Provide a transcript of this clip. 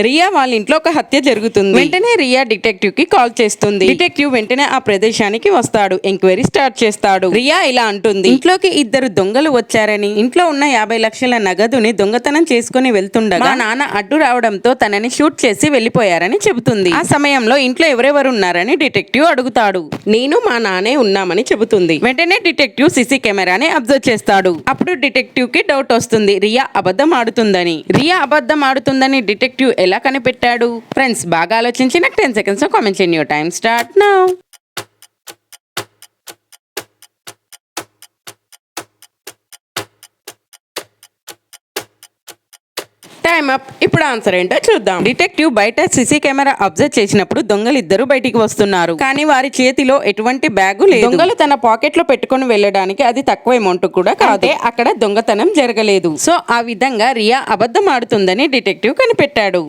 రియా వాళ్ళ ఇంట్లో ఒక హత్య జరుగుతుంది. వెంటనే రియా డిటెక్టివ్ కి కాల్ చేస్తుంది. డిటెక్టివ్ వెంటనే ఆ ప్రదేశానికి వస్తాడు. ఎంక్వైరీ స్టార్ట్ చేస్తాడు. రియా ఇలా అంటుంది, ఇంట్లోకి ఇద్దరు దొంగలు వచ్చారని, ఇంట్లో ఉన్న 50 లక్షల నగదుని దొంగతనం చేసుకుని వెళ్తుండగా నాన్న అడ్డు రావడంతో తనని షూట్ చేసి వెళ్లిపోయారని చెబుతుంది. ఆ సమయంలో ఇంట్లో ఎవరెవరు ఉన్నారని డిటెక్టివ్ అడుగుతాడు. నేను మా నాన్నే ఉన్నామని చెబుతుంది. వెంటనే డిటెక్టివ్ సీసీ కెమెరాని అబ్జర్వ్ చేస్తాడు. అప్పుడు డిటెక్టివ్ కి డౌట్ వస్తుంది, రియా అబద్ధం ఆడుతుందని. రియా అబద్ధం ఆడుతుందని డిటెక్టివ్ ఎలా కనిపెట్టాడు? ఫ్రెండ్స్, బాగా ఆలోచించి నాకు 10 seconds లో కామెంట్ చేయండి. Your time start now. Time up. ఇప్పుడు ఆన్సర్ ఏంటో చూద్దాం. డిటెక్టివ్ బయట సీసీ కెమెరా అబ్జర్వ్ చేసినప్పుడు దొంగలు ఇద్దరు బయటికి వస్తున్నారు. కానీ వారి చేతిలో ఎటువంటి బ్యాగు లేదు. దొంగలు తన పాకెట్ లో పెట్టుకుని వెళ్ళడానికి అది తక్కువ అమౌంట్ కూడా కాదే, అక్కడ దొంగతనం జరగలేదు. సో ఆ విధంగా రియా అబద్ధం ఆడుతుందని డిటెక్టివ్ కనిపెట్టాడు.